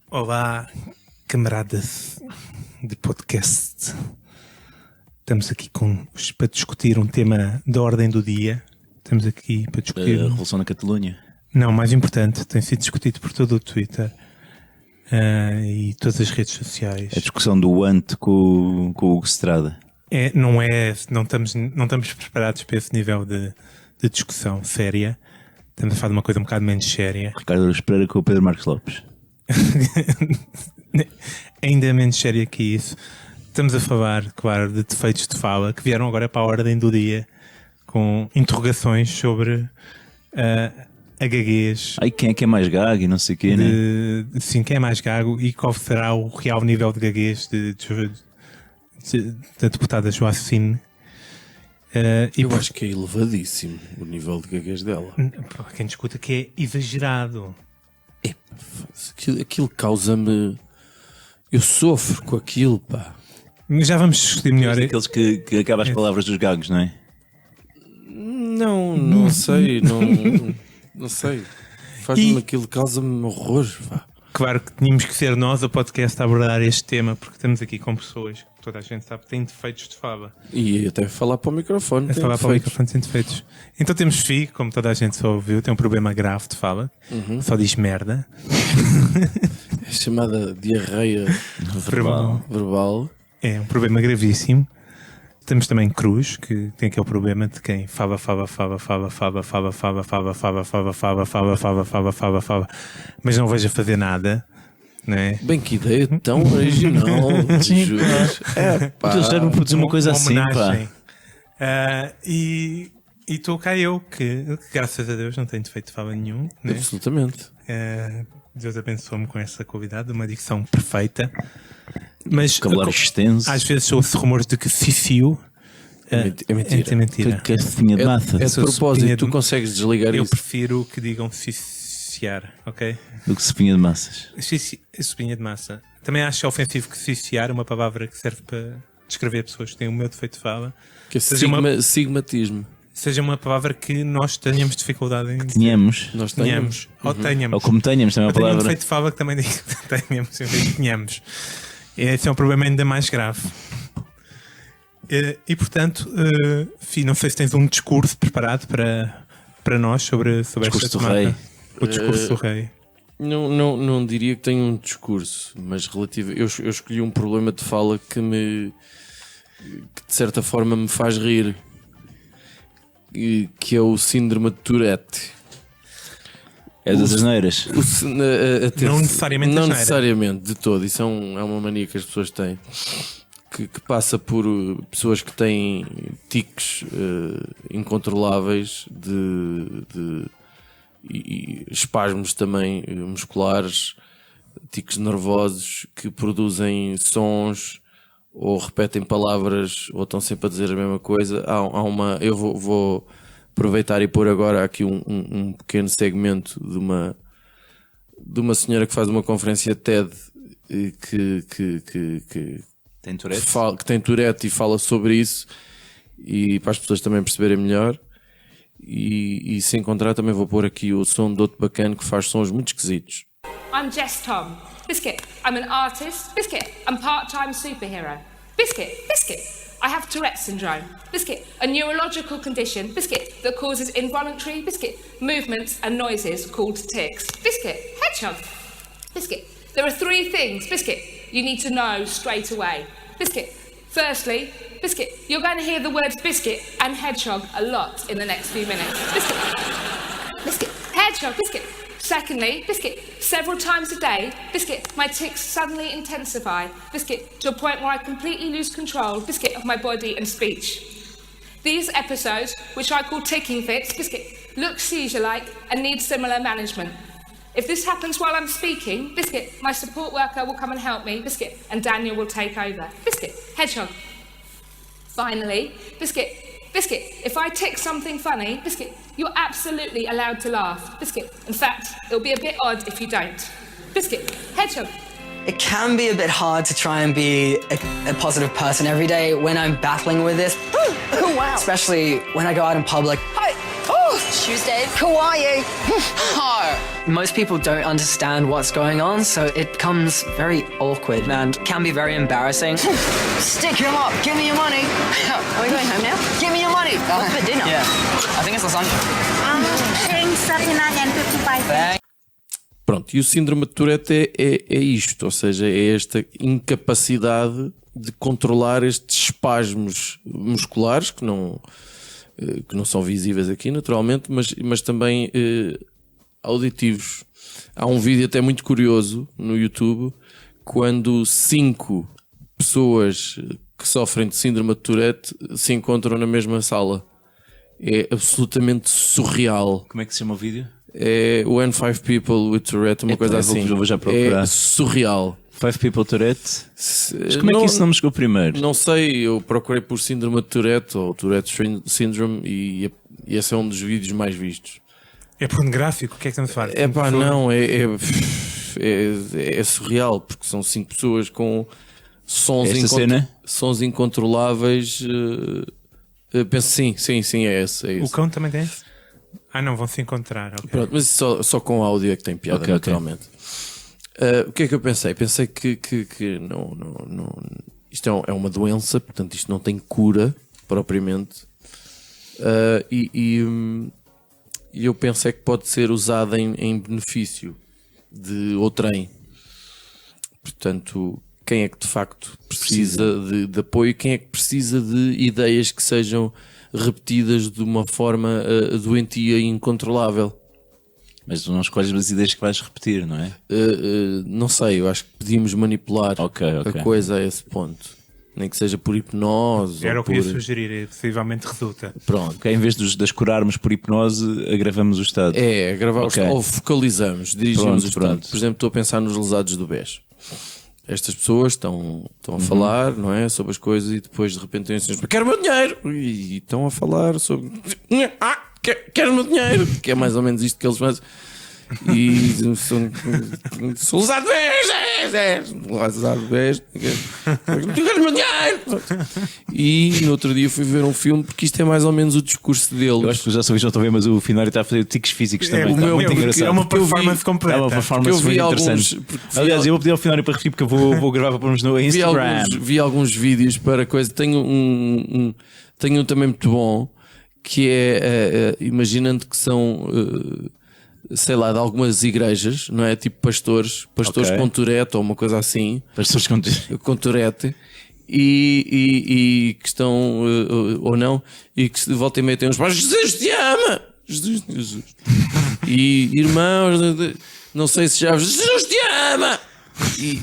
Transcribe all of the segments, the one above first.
Olá, camaradas de podcast. Estamos aqui para discutir um tema da ordem do dia. Estamos aqui para discutir... A Revolução na Catalunha. Não, mais importante, tem sido discutido por todo o Twitter e todas as redes sociais. A discussão do Ant com o Hugo Estrada. Não estamos preparados para esse nível de discussão séria. Estamos a falar de uma coisa um bocado menos séria. Ricardo Pereira com o Pedro Marcos Lopes. Ainda menos séria que isso. Estamos a falar, claro, de defeitos de fala que vieram agora para a ordem do dia, com interrogações sobre a gaguez. Ai, quem é que é mais gago e não sei o quê, né? Sim, quem é mais gago e qual será o real nível de gaguez da deputada Joacine. Eu acho que é elevadíssimo o nível de gaguez dela. Quem discuta que é exagerado. Aquilo causa-me... Eu sofro com aquilo, pá. Já vamos discutir melhor. Aqueles que acabam as palavras dos gagos, não é? Não sei, não sei. Faz-me aquilo, causa-me horror, pá. Claro que tínhamos que ser nós a podcast a abordar este tema, porque estamos aqui com pessoas que toda a gente sabe que têm defeitos de fala. E até falar para o microfone. Para o microfone tem defeitos. Então temos Fi, como toda a gente só ouviu, tem um problema grave de fala, só diz merda. É chamada diarreia verbal. É um problema gravíssimo. Temos também Cruz, que tem aquele problema de quem fala, mas não vejo a fazer nada, não é? Bem, que ideia tão original. Eles devem produzir uma coisa assim, pá. E estou cá eu, que graças a Deus não tenho defeito de fala nenhum, né? Absolutamente. Deus abençoou-me com essa qualidade, uma dicção perfeita. Mas extenso. às vezes ouço rumores de que Cicio é mentira. É mentira. Que é sopinha de massa. É de propósito, tu consegues desligar eu isso. Eu prefiro que digam ciciar, ok? Do que sopinha de massas. Sopinha de massa. Também acho ofensivo que ciciar é uma palavra que serve para descrever pessoas que têm o meu defeito de fala. Que é sigmatismo. Seja uma palavra que nós tenhamos dificuldade em... Tenhamos. Nós tenhamos. Ou tenhamos. Ou como tenhamos também é uma palavra. Eu tenho um defeito de fala que também digo que tenhamos, em vez de tenhamos. Esse é um problema ainda mais grave. E portanto, não sei se tens um discurso preparado para nós sobre esta temática. O discurso do rei. Não diria que tenho um discurso, mas relativo. Eu escolhi um problema de fala que de certa forma me faz rir, que é o síndrome de Tourette. É das asneiras. Não necessariamente Não necessariamente, de todo. Isso é uma mania que as pessoas têm. Que passa por pessoas que têm tiques incontroláveis e espasmos também musculares, tiques nervosos que produzem sons ou repetem palavras ou estão sempre a dizer a mesma coisa. Eu vou aproveitar e pôr agora aqui um pequeno segmento de uma senhora que faz uma conferência TED que tem Tourette e fala sobre isso, e para as pessoas também perceberem melhor. E se encontrar também vou pôr aqui o som de outro bacana que faz sons muito esquisitos. I'm Jess Tom. Biscuit. I'm an artist. Biscuit. I'm part-time superhero. Biscuit. I have Tourette syndrome. Biscuit. A neurological condition. Biscuit. That causes involuntary movements and noises called tics. Biscuit. Hedgehog. Biscuit. There are 3 things, Biscuit, you need to know straight away. Biscuit. Firstly, Biscuit, you're going to hear the words biscuit and hedgehog a lot in the next few minutes. Biscuit. Hedgehog. Biscuit. Secondly, Biscuit, several times a day, Biscuit, my tics suddenly intensify, Biscuit, to a point where I completely lose control, Biscuit, of my body and speech. These episodes, which I call ticking fits, Biscuit, look seizure-like and need similar management. If this happens while I'm speaking, Biscuit, my support worker will come and help me, Biscuit, and Daniel will take over. Biscuit, hedgehog. Finally, Biscuit, Biscuit, if I tick something funny, Biscuit, you're absolutely allowed to laugh. Biscuit, in fact, it'll be a bit odd if you don't. Biscuit, hedgehog. It can be a bit hard to try and be a positive person every day when I'm battling with this. Oh, wow. Especially when I go out in public. Hi. Oh, Tuesday. Who are you? Oh. Most people don't understand what's going on, so it becomes very awkward and can be very embarrassing. Stick him up. Give me your money. Are we going home now? Give me your money. What's for dinner? Yeah, I think it's lasagna. Paying $39.55. Pronto, e o síndrome de Tourette é isto, ou seja, é esta incapacidade de controlar estes espasmos musculares que não são visíveis aqui naturalmente, mas também auditivos. Há um vídeo até muito curioso no YouTube quando 5 pessoas que sofrem de síndrome de Tourette se encontram na mesma sala. É absolutamente surreal. Como é que se chama o vídeo? É When Five People with Tourette, uma coisa assim. Vou já procurar. É surreal. 5 People Tourette. Mas como é que isso não me chegou primeiro? Não sei, eu procurei por síndrome de Tourette ou Tourette Syndrome e esse é um dos vídeos mais vistos. É pornográfico? O que é que estamos a falar? É pá, não, é surreal porque são 5 pessoas com sons incontroláveis. Penso sim, é esse. O cão também tem? Não, vão se encontrar. Okay. Pronto, mas só com áudio é que tem piada, naturalmente. O que é que eu pensei? Pensei que não, isto é uma doença, portanto isto não tem cura propriamente. E eu pensei que pode ser usada em benefício de outrem. Portanto, quem é que de facto precisa de apoio? Quem é que precisa de ideias que sejam repetidas de uma forma doentia e incontrolável? Mas tu não escolhes as ideias que vais repetir, não é? Não sei, eu acho que podíamos manipular a coisa a esse ponto. Nem que seja por hipnose. Era o que eu ia sugerir, possivelmente resulta. Pronto. Okay, em vez de as curarmos por hipnose, agravamos o estado. Agravar o estado, ou focalizamos, dirigimos o estado. Por exemplo, estou a pensar nos lesados do BES. Estas pessoas estão a falar, não é, sobre as coisas e depois de repente têm assim, quero o meu dinheiro! E estão a falar sobre quero o meu dinheiro! Que é mais ou menos isto que eles fazem. E sou lesado de BES! Lesado de BES! Quero o meu dinheiro! E no outro dia fui ver um filme porque isto é mais ou menos o discurso deles. Eu acho que já só estou a ver, mas o Finório está a fazer tiques físicos também. Muito engraçado. É uma performance completa. É uma performance muito interessante. Aliás, eu vou pedir ao Finório para repetir porque eu vou gravar para pôrmos no Instagram. Vi alguns vídeos para coisa. Tenho um também muito bom que é imaginando que são sei lá, de algumas igrejas, não é? Tipo pastores com Tourette ou uma coisa assim. Pastores com Tourette. E que estão, ou não, e que de volta e meia tem uns pais, Jesus te ama! Jesus. E irmãos, não sei se já, Jesus te ama! E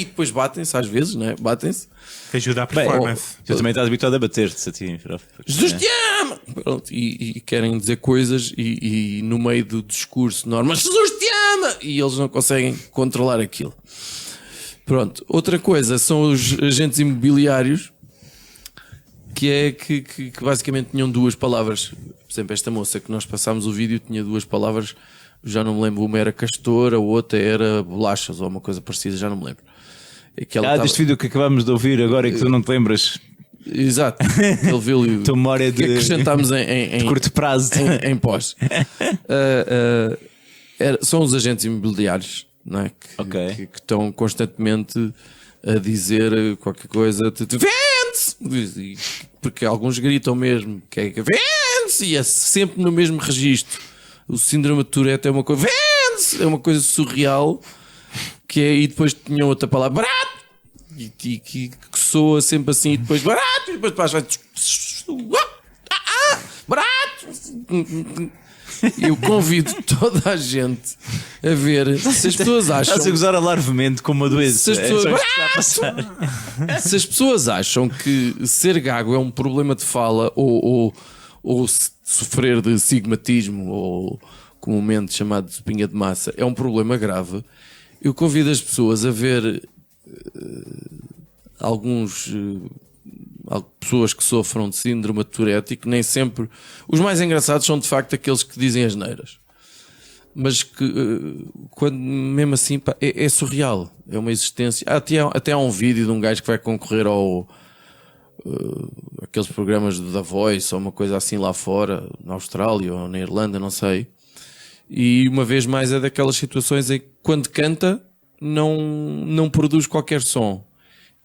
depois batem-se às vezes, não é? Batem-se. Que ajuda a performance. Tu também estás habituado a bater-te a ti. Jesus te ama! Pronto, e querem dizer coisas e no meio do discurso normal, Jesus te ama! E eles não conseguem controlar aquilo. Pronto, outra coisa são os agentes imobiliários que basicamente tinham 2 palavras. Por exemplo, esta moça que nós passámos o vídeo tinha 2 palavras, já não me lembro, uma era castor, a outra era bolachas ou uma coisa parecida, já não me lembro. Deste vídeo que acabamos de ouvir agora e que tu não te lembras. Exato, aquele vídeo tua memória que acrescentámos em curto prazo em pós. São os agentes imobiliários, não é? Que estão constantemente a dizer qualquer coisa, vende-se! Porque alguns gritam mesmo que vende-se, e é sempre no mesmo registro. O síndrome de Tourette é uma coisa, vende-se! É uma coisa surreal. E depois tinham outra palavra, barato, e que soa sempre assim, e depois barato, e depois vai barato. Eu convido toda a gente a ver se as pessoas acham. Estás a gozar alarvemente com uma doença. Se as pessoas acham que ser gago é um problema de fala ou sofrer de sigmatismo, ou comumente chamado de espinha de massa, é um problema grave. Eu convido as pessoas a ver alguns pessoas que sofram de síndrome de Tourette, que nem sempre... Os mais engraçados são de facto aqueles que dizem asneiras. Mas que, quando, mesmo assim, pá, é surreal. É uma existência. Até há um vídeo de um gajo que vai concorrer ao... aqueles programas de The Voice ou uma coisa assim lá fora, na Austrália ou na Irlanda, não sei. E uma vez mais é daquelas situações em que quando canta não produz qualquer som.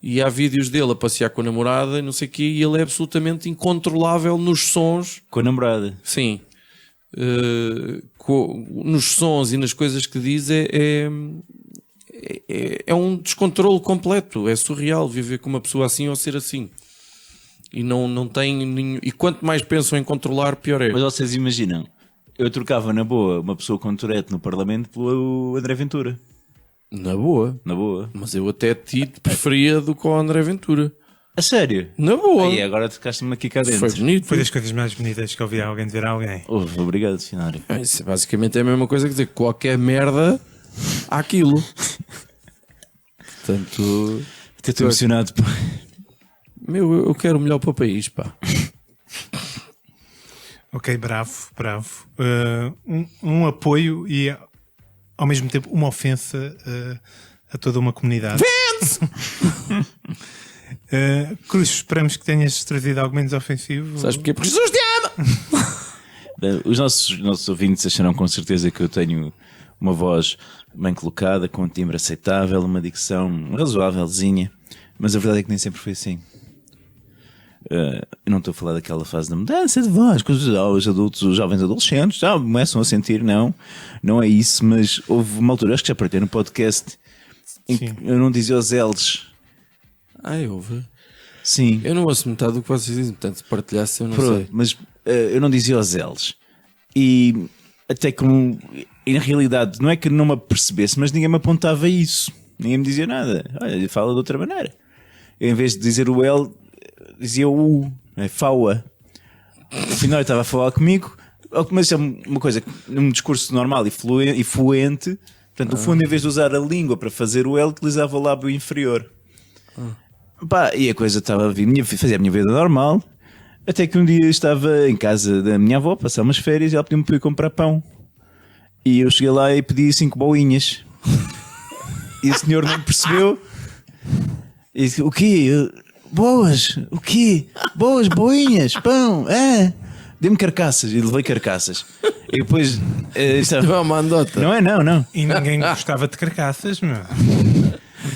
E há vídeos dele a passear com a namorada e não sei o quê, e ele é absolutamente incontrolável nos sons. Com a namorada? Sim. Nos sons e nas coisas que diz é um descontrole completo. É surreal viver com uma pessoa assim ou ser assim. E não tem nenhum... E quanto mais pensam em controlar, pior é. Mas vocês imaginam, eu trocava na boa uma pessoa com Tourette no Parlamento pelo André Ventura. Na boa. Na boa. Mas eu até te preferia do que o André Ventura. A sério? Na boa. E agora tocaste-me aqui cá dentro. Foi bonito. Foi das coisas mais bonitas que eu vi alguém dizer a alguém. Obrigado, Cenário. Isso basicamente é a mesma coisa que dizer qualquer merda há aquilo. Portanto... Até estou emocionado. Eu quero o melhor para o país, pá. Ok, bravo. Um apoio e ao mesmo tempo uma ofensa a toda uma comunidade. Vence! Cruz, esperamos que tenhas trazido algo menos ofensivo. Sabes porquê? Porque Jesus te ama! Os nossos ouvintes acharão com certeza que eu tenho uma voz bem colocada, com um timbre aceitável, uma dicção razoávelzinha, mas a verdade é que nem sempre foi assim. Eu não estou a falar daquela fase da mudança de voz que os adultos, os jovens adolescentes já começam a sentir, não é isso, mas houve uma altura, acho que já partei no podcast, em que eu não dizia os L's. Houve? Sim. Eu não ouço metade do que vocês dizem, portanto, se partilhasse eu não sei. Mas eu não dizia os L's. E até como, e na realidade, não é que não me apercebesse, mas ninguém me apontava isso. Ninguém me dizia nada. Olha, fala de outra maneira. Eu, em vez de dizer o L, dizia o U, faua. Afinal, ele estava a falar comigo, mas é uma coisa, num discurso normal e fluente, portanto, no fundo, em vez de usar a língua para fazer o L, utilizava o lábio inferior. Pá, e a coisa estava a fazia a minha vida normal, até que um dia estava em casa da minha avó, passar umas férias, e ela pediu-me para ir comprar pão. E eu cheguei lá e pedi 5 boinhas. E o senhor não percebeu. E disse, o quê? Boas? O quê? Boas boinhas? Pão? Dê-me carcaças. E levei carcaças. E depois... Não é uma andota. Não é, não. E ninguém gostava de carcaças, meu.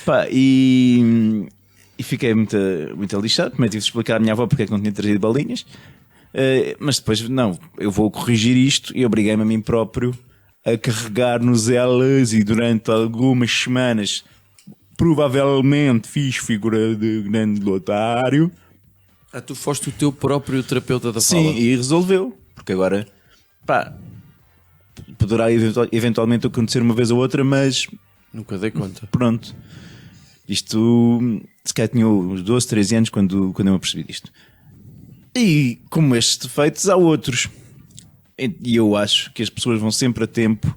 Pá, e fiquei muito lixado. Também tive de explicar à minha avó porque é que não tinha trazido bolinhas. Mas depois, não, eu vou corrigir isto e obriguei-me a mim próprio a carregar nos L's e durante algumas semanas provavelmente fiz figura de grande lotário. Tu foste o teu próprio terapeuta da fala. Sim, e resolveu. Porque agora, pá, poderá eventualmente acontecer uma vez ou outra, mas... Nunca dei conta. Pronto. Isto, se calhar tinha uns 12, 13 anos quando eu me apercebi disto. E como estes defeitos, há outros. E eu acho que as pessoas vão sempre a tempo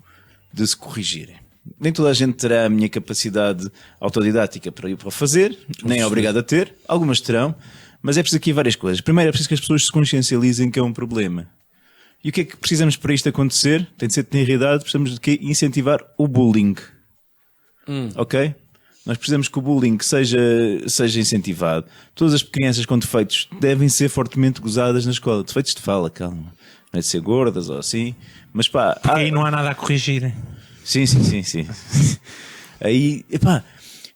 de se corrigirem. Nem toda a gente terá a minha capacidade autodidática para o fazer, nem é obrigado a ter. Algumas terão, mas é preciso aqui várias coisas. Primeiro, é preciso que as pessoas se consciencializem que é um problema. E o que é que precisamos para isto acontecer? Tem de ser de tenridade, precisamos de quê? Incentivar o bullying. Ok? Nós precisamos que o bullying seja incentivado. Todas as crianças com defeitos devem ser fortemente gozadas na escola. Defeitos de fala, calma. Não é de ser gordas ou assim. Mas pá... Aí não há nada a corrigir. Sim. Aí, epá,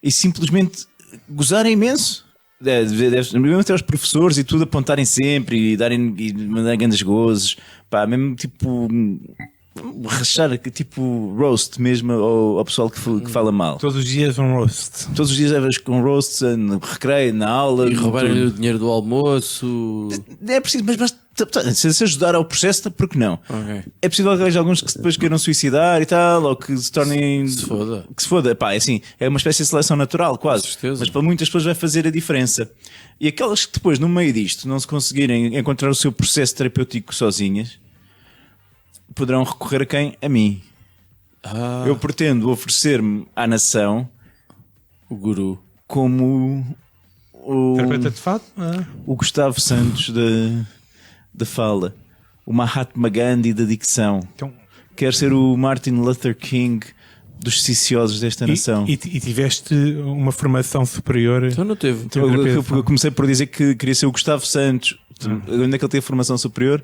e simplesmente gozarem imenso. Mesmo até os professores e tudo apontarem sempre e mandarem grandes gozos. Pá, mesmo tipo... rachar, tipo roast mesmo ao pessoal que fala mal. Todos os dias um roast. Todos os dias levas com roast no recreio, na aula. E roubarem o dinheiro do almoço. É preciso, mas basta se ajudar ao processo, porque não? Okay. É possível que haja alguns que depois queiram suicidar e tal, ou que se tornem... Que se foda. Pá, é assim, é uma espécie de seleção natural, quase. Mas para muitas pessoas vai fazer a diferença. E aquelas que depois, no meio disto, não se conseguirem encontrar o seu processo terapêutico sozinhas, poderão recorrer a quem? A mim. Eu pretendo oferecer-me à nação, o guru, como Terapeuta de fado? o Gustavo Santos da fala, o Mahatma Gandhi da dicção. Então, Quer ser o Martin Luther King dos ciciosos desta nação. e tiveste uma formação superior? Então não teve. Então, eu comecei por dizer que queria ser o Gustavo Santos. Onde é que ele tem a formação superior?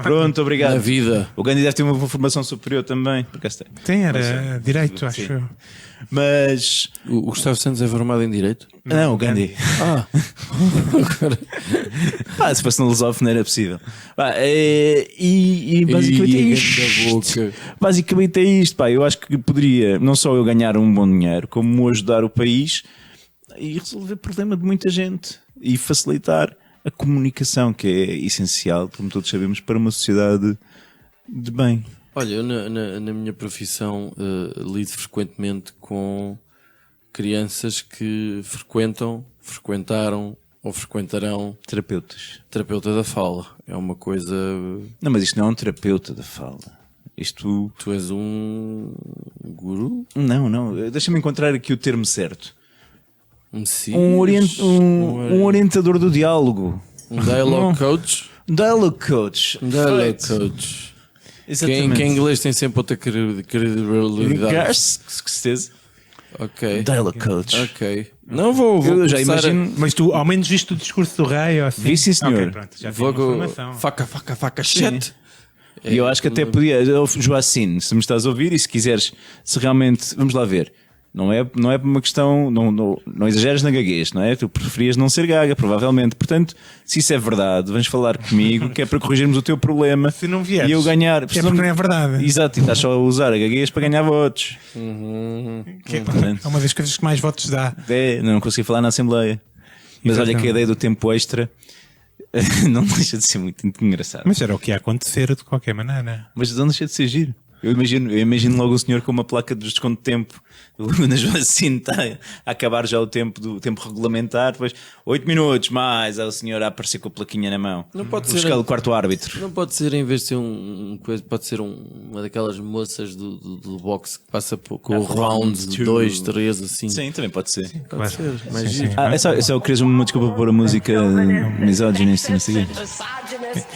Pronto, obrigado. Na vida. O Gandhi deve ter uma formação superior também. Porque Tem, era direito, acho eu. Mas O Gustavo Santos é formado em Direito? não, o Gandhi. Se fosse no lusófono era possível. E basicamente é isto. Basicamente é isto. Pá. Eu acho que poderia não só eu ganhar um bom dinheiro, como ajudar o país e resolver o problema de muita gente e facilitar a comunicação, que é essencial, como todos sabemos, para uma sociedade de bem. Olha, eu na minha profissão lido frequentemente com crianças que frequentaram ou frequentarão terapeuta da fala. É uma coisa... Não, mas isto não é um terapeuta da fala. Isto... Tu és um guru? Não. Deixa-me encontrar aqui o termo certo. Messias? Um orientador do diálogo. Um dialogue coach? Dialogue coach. Dialogue coach. Exatamente. Que em inglês tem sempre outra credibilidade. Com certeza. Ok. Dialogue coach. Ok. Não vou Eu já começar imagino. Mas tu ao menos viste o discurso do rei ou assim? Vi, sim, senhor. Ok, pronto, já tenho informação. Faca, shit. E eu acho que até podia, Joacine, se me estás a ouvir e se quiseres, se realmente, vamos lá ver, não é por uma questão, não exageres na gaguez, não é? Tu preferias não ser gaga, provavelmente. Portanto, se isso é verdade, vens falar comigo, que é para corrigirmos o teu problema. Se não vieres, e eu ganhar. é porque não é verdade. Exato, e estás só a usar a gaguez para ganhar votos. Que é uma das coisas que mais votos dá. Não consegui falar na Assembleia. Mas olha que a ideia do tempo extra não deixa de ser muito engraçado. Mas era o que ia acontecer de qualquer maneira. Mas não deixa de ser giro. Eu imagino logo o senhor com uma placa de desconto de tempo. Na Joacine está a acabar já o tempo regulamentar. Depois 8 minutos mais. O senhor a aparecer com a plaquinha na mão. Não pode ser o quarto árbitro. Não pode ser, em vez de ser pode ser uma daquelas moças do boxe que passa com o round de 2, 3, assim. Sim, também pode ser. Pode ser. Mas Sim. É só querias uma desculpa para pôr a música misogynist, não sei o quê.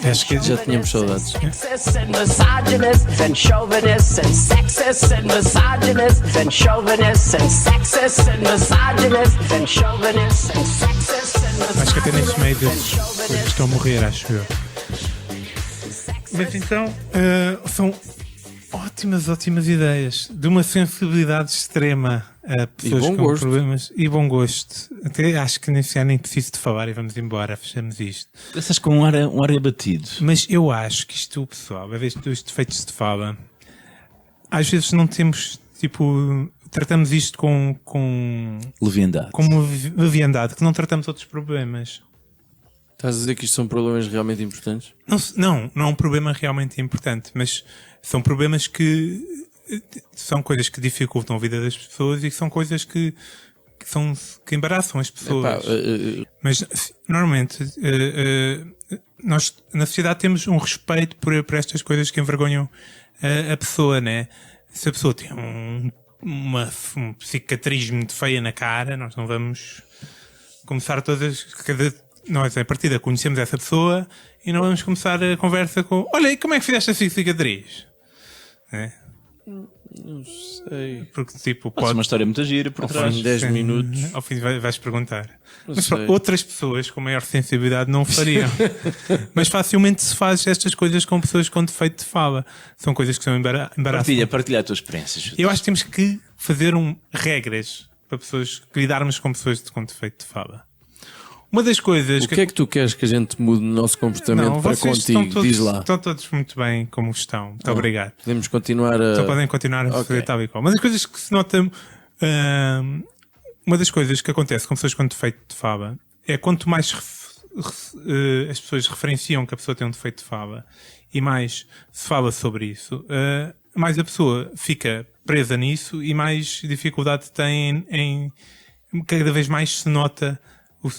Acho que já tínhamos saudades. Misogynists and chauvinists and sexists and misogynists and chauvinists and sexists and misogynists and chauvinists and sexists and misogynists. acho que até nesse meio desses coisas estão a morrer, acho eu. Mas então, são ótimas ideias, de uma sensibilidade extrema a pessoas bom com gosto. problemas e bom gosto. Até acho que nem preciso de falar e vamos embora, fechamos isto. Estás com um ar abatido. Mas eu acho que isto, pessoal, a vez dos defeitos de fala, às vezes não temos, tratamos isto com Leviandade. uma leviandade, que não tratamos outros problemas. Estás a dizer que isto são problemas realmente importantes? Não é um problema realmente importante, mas são problemas que são coisas que dificultam a vida das pessoas e são coisas que embaraçam as pessoas. Mas normalmente nós na sociedade temos um respeito por estas coisas que envergonham a pessoa, né? Se a pessoa tem uma cicatriz muito feia na cara, nós não vamos começar nós, a partida, conhecemos essa pessoa e não vamos começar a conversa com: olha, e como é que fizeste essa cicatriz? Não sei. Porque, Pode ser uma história muito gira por Ao trás. fim de 10 minutos. Ao fim vais perguntar. Não Mas sei. outras pessoas com maior sensibilidade não o fariam. Mas facilmente se faz estas coisas com pessoas com defeito de fala. São coisas que são embaraçosas. Partilha a tua experiência. Eu acho que temos que fazer regras para pessoas, que lidarmos com pessoas com defeito de fala. Uma das coisas O que é que tu queres que a gente mude no nosso comportamento para vocês contigo? Diz lá. Estão todos muito bem como estão. Muito obrigado. Podemos continuar a... Só podem continuar a fazer Ok. tal e qual. Uma das coisas que se nota, uma das coisas que acontece com pessoas com defeito de fala é quanto mais as pessoas referenciam que a pessoa tem um defeito de fala e mais se fala sobre isso, mais a pessoa fica presa nisso e mais dificuldade tem em cada vez mais se nota.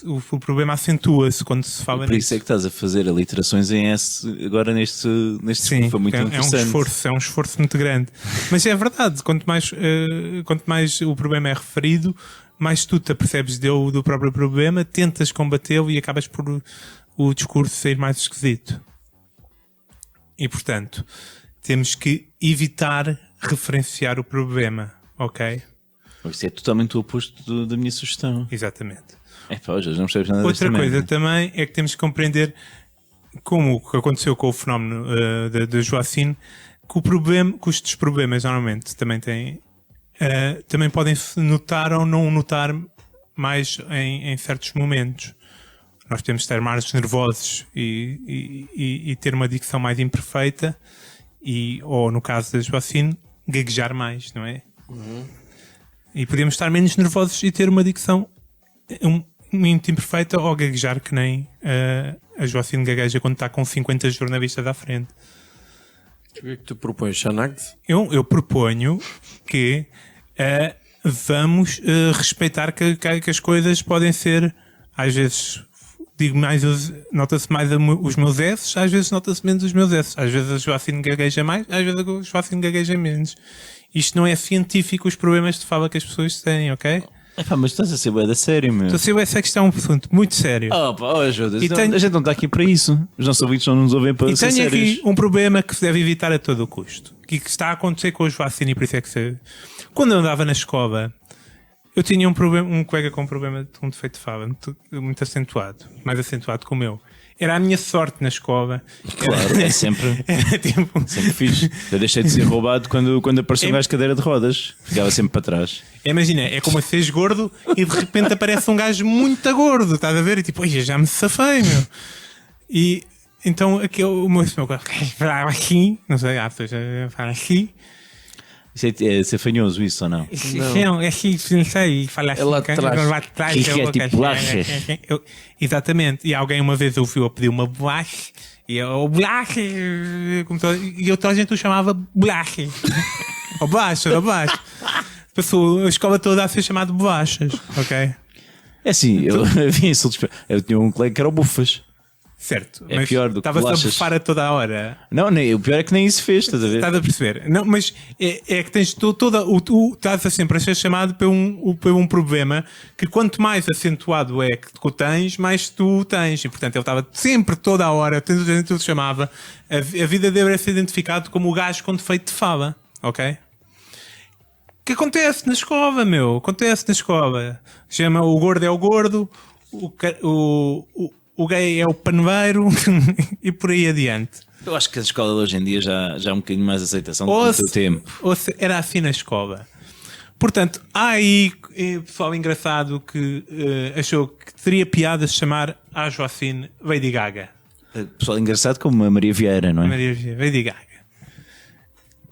O problema acentua-se quando se fala Por isso é que estás a fazer aliterações em S agora neste Sim, foi muito interessante. é um esforço muito grande. Mas é verdade, quanto mais o problema é referido, mais tu te apercebes do próprio problema, tentas combatê-lo e acabas por o discurso ser mais esquisito. E, portanto, temos que evitar referenciar o problema, ok? Isso é totalmente o oposto da minha sugestão. Exatamente. Hoje não percebes nada Outra desta coisa merda. também é que temos que compreender, como o que aconteceu com o fenómeno da Joacine, que estes problemas normalmente também têm, também podem se notar ou não notar mais em certos momentos. Nós temos de ter mais nervosos e ter uma dicção mais imperfeita ou no caso da Joacine, gaguejar mais, não é? E podemos estar menos nervosos e ter uma dicção muito imperfeita ou gaguejar que nem a Joacine gagueja quando está com 50 jornalistas à frente. O que é que tu propões, Xanax? Eu proponho que vamos respeitar que as coisas podem ser, às vezes digo mais, nota-se mais os meus S's, às vezes nota-se menos os meus S's. Às vezes a Joacine gagueja mais, às vezes a Joacine gagueja menos. Isto não é científico, os problemas de fala que as pessoas têm, ok? Mas estás a ser bué da sério, meu. Então, se essa questão é um assunto muito sério. Ajuda. E tenho- A gente não está aqui para isso. Os nossos ouvintes não nos ouvem para E ser tenho sérios. aqui um problema que se deve evitar a todo o custo. Que está a acontecer com os vacinas, e por isso é que quando eu andava na escola, eu tinha um colega com um problema de um defeito de fala muito acentuado, mais acentuado que o meu. Era a minha sorte na escola. Claro, é sempre. Era tipo. Sempre fixe. Eu deixei de ser roubado quando apareceu mais cadeira de rodas. Ficava sempre para trás. Imagina, é como seres gordo e de repente aparece um gajo muito gordo, estás a ver? E tipo, já me safei, meu. E então o meu falava aqui, não sei, fala aqui. Isso é ser fanhoso, isso ou não? Não, é assim, não sei, fala assim. É lá de trás. Lá de trás, Que é tipo bolacha. Exatamente, e alguém uma vez ouviu a pedir uma bolacha, e o bolacha, e outra gente o chamava bolacha. Ou bolacha. Passou a escola toda a ser chamado de bolachas, ok? É assim, eu havia insultos. Eu tinha um colega que era o Bufas. Certo, É mas pior do que estava-se a bolachas. bufar a toda a hora. Não, o pior é que nem isso fez, estás a ver? Estás a perceber? Não, mas é que tens estás a sempre a ser chamado por um problema que quanto mais acentuado é que tu tens, mais tu tens. E portanto ele estava sempre toda a hora, tudo chamava. A vida dele era ser identificado como o gajo com defeito de fala, ok? Que acontece na escola, meu. Acontece na escola. Chama o gordo é o gordo, o gay é o paneiro e por aí adiante. Eu acho que a escola de hoje em dia já há um bocadinho mais aceitação do que no seu tempo. Era assim na escola. Portanto, há aí pessoal engraçado que achou que teria piada se chamar a Joacine Lady Gaga. Pessoal engraçado como a Maria Vieira, não é? Maria Lady Gaga.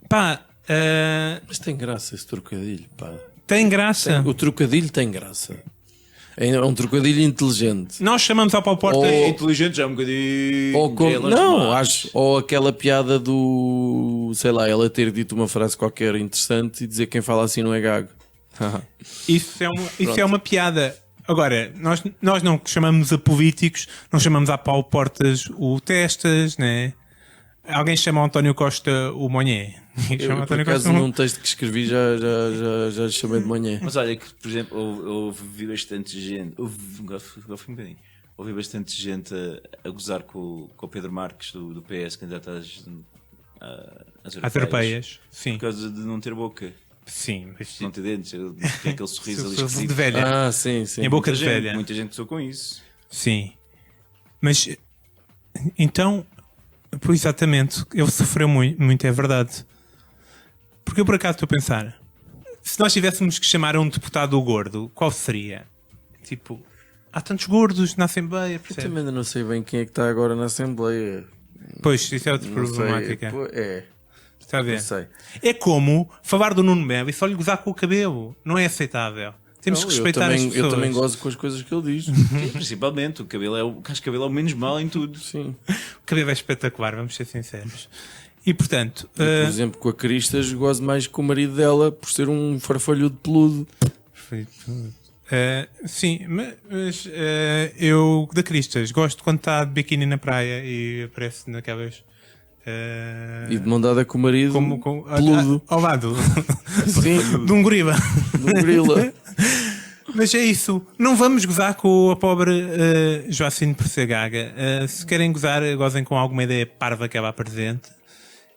Pá, Mas tem graça esse trocadilho, pá. tem graça. O trocadilho tem graça. É um trocadilho inteligente. Nós chamamos ao Paulo Porta. Ou- inteligente, já é um bocadinho. Ou não, acho. Ou aquela piada do. Sei lá, ela ter dito uma frase qualquer interessante e dizer que quem fala assim não é gago. Isso é uma piada. Agora, nós não chamamos a políticos, não chamamos a Paulo Portas o Testas, né? Alguém chama o António Costa o Monhé. Eu, por acaso, num texto que escrevi já lhe chamei de manhã. Mas olha que, por exemplo, eu ouvi bastante gente. Ouvi bastante gente a gozar com o Pedro Marques do PS, candidato às europeias. Sim. Por causa de não ter boca, Sim. Mas não ter dentes. Tem aquele sorriso ali de esquisito. velha. Ah, sim. Em boca de velha. Muita gente gozou com isso. Sim. Mas então, pois exatamente, ele sofreu muito, é verdade. Porque eu por acaso estou a pensar, se nós tivéssemos que chamar um deputado gordo, qual seria? Tipo, há tantos gordos na Assembleia, Eu percebe? também ainda não sei bem quem é que está agora na Assembleia. Pois, isso é outra Não sei. problemática. Pô, é, Está a ver? não sei. É como falar do Nuno Melo e só lhe gozar com o cabelo. Não é aceitável. Temos Não, que respeitar as pessoas. Eu também gosto com as coisas que ele diz. Sim, principalmente, o cabelo o cabelo é o menos mal em tudo. Sim. O cabelo é espetacular, vamos ser sinceros. E portanto, Por exemplo, com a Cristas gosto mais com o marido dela por ser um farfalhudo peludo. sim, mas eu da Cristas gosto quando está de biquíni na praia e aparece naquelas. E de mão dada com o marido Peludo. Ao lado Sim, de um gorila. do gorila. Mas é isso. Não vamos gozar com a pobre Joacine por ser gaga. Se querem gozar, gozem com alguma ideia parva que ela apresente.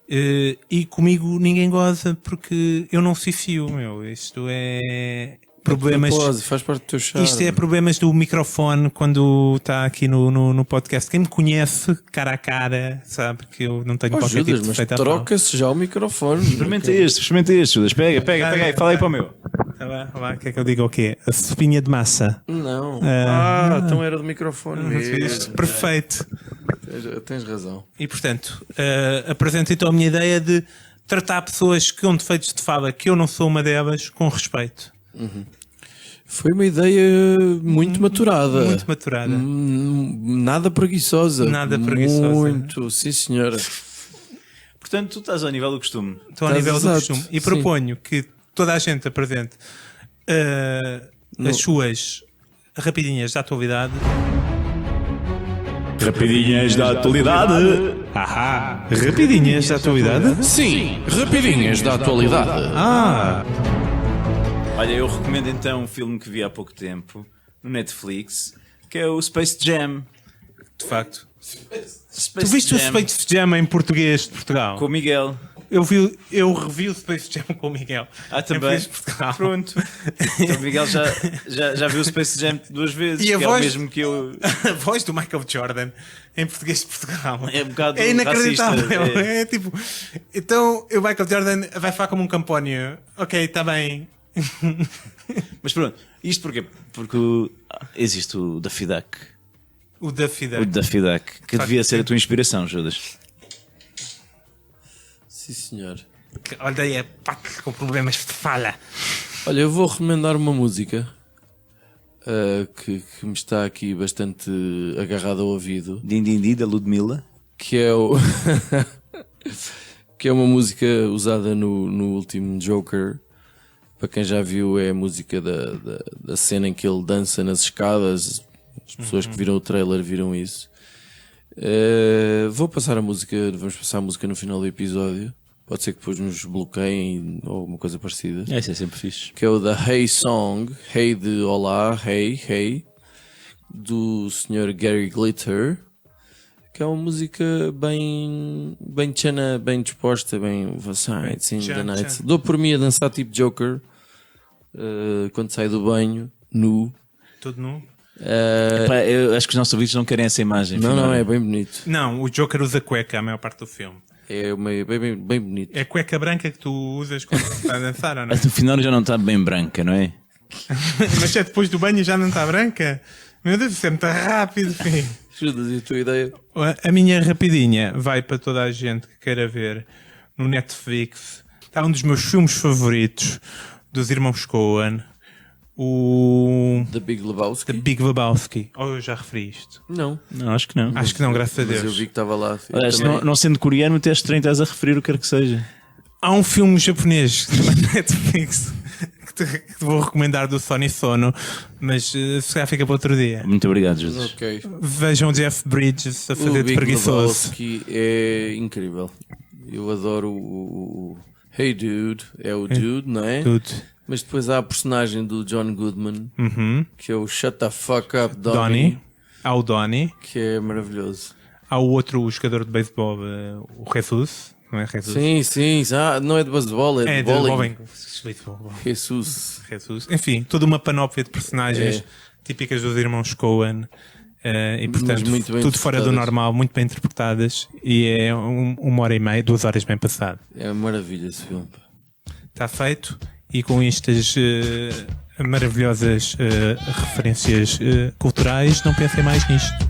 E comigo ninguém goza porque eu não fio, meu. Isto é problemas. Faz parte do teu charme. Isto é problemas do microfone quando está aqui no podcast. Quem me conhece cara a cara sabe que eu não tenho qualquer tipo de mas defeito à troca-se já o microfone. Experimenta este, Judas. Pega aí, fala aí para o meu. Tá lá, o que é que eu digo? O quê? A sopinha de massa. Não. Então era do microfone mesmo. Perfeito. Tens razão. E portanto, apresento então a minha ideia de tratar pessoas com defeitos de fala, que eu não sou uma delas, com respeito. Foi uma ideia muito maturada. Muito maturada. Nada preguiçosa. Nada preguiçosa. Muito, sim senhora. Portanto, tu estás ao nível do costume. Estou ao nível do exato, costume. E sim. proponho que toda a gente apresente as suas rapidinhas da atualidade. Rapidinhas da atualidade. Rapidinhas da atualidade? Sim, rapidinhas da atualidade. Olha, eu recomendo então um filme que vi há pouco tempo no Netflix, que é o Space Jam. De facto. Space Tu viste o Space Jam em português de Portugal? com o Miguel. Eu revi o Space Jam com o Miguel. Ah, em também. português de Portugal. Pronto. Então o Miguel já viu o Space Jam 2 vezes, E a que é voz- o mesmo que eu. A voz do Michael Jordan em português de Portugal É um bocado inacreditável. racista, É tipo, então o Michael Jordan vai falar como um campónio. Ok, está bem. Mas pronto, isto porquê? Porque existe o Daffy Duck. O Daffy O Duck. Daffy Duck, que Facto. devia ser a tua inspiração, Judas. Sim senhor. Que, olha aí, é pac com problemas de fala. Olha, eu vou recomendar uma música que me está aqui bastante agarrada ao ouvido, Din Din Din, da Ludmilla. que é o que é uma música usada no último Joker. Para quem já viu, é a música da cena em que ele dança nas escadas. As pessoas que viram o trailer viram isso. Vamos passar a música no final do episódio. Pode ser que depois nos bloqueiem ou alguma coisa parecida. Esse é sempre fixe. Que é o da Hey Song, Hey de Olá, Hey, do Sr. Gary Glitter, que é uma música bem tchana, bem disposta, bem Sights in the Night. Dou por mim a dançar tipo Joker quando sai do banho, nu. Tudo nu? Epá, eu acho que os nossos ouvintes não querem essa imagem. Não, é bem bonito. Não, o Joker usa cueca a maior parte do filme. É bem bonito. É cueca branca que tu usas quando está a dançar, ou não? No final já não está bem branca, não é? Mas é depois do banho e já não está branca? Meu Deus, isso é muito rápido, filho. Judas, e a tua ideia? A minha rapidinha vai para toda a gente que queira ver no Netflix. Está um dos meus filmes favoritos dos irmãos Coen. O The Big Lebowski? The Big Lebowski. Ou eu já referi isto? Não. Não, acho que não. Acho que não, graças a Mas eu Deus. vi que estava lá. Eu Olha, se também- não sendo coreano, até estranho estás a referir o que quer que seja. Há um filme japonês que está na Netflix que te vou recomendar do Sony Sono, mas se calhar fica para outro dia. Muito obrigado, Jesus. Ok. Vejam Jeff Bridges a O fazer de Big preguiçoso. Lebowski é incrível. Eu adoro o Hey Dude, é o Dude, não é? Tudo. Mas depois há a personagem do John Goodman, que é o Shut the Fuck Up Donnie. Donnie, Há o Donnie. que é maravilhoso. Há o outro jogador de beisebol, o Jesus. Não é Jesus? Sim. Não é de baseball, é, É de de bowling. beisebol. Jesus. Jesus. Enfim, toda uma panóplia de personagens É. típicas dos irmãos Coen. E portanto, muito bem tudo fora do interpretadas. normal, muito bem interpretadas. E é 1h30, 2 horas bem passado. É maravilha esse filme. pá. Está feito. E com estas maravilhosas referências culturais, não pensem mais nisto.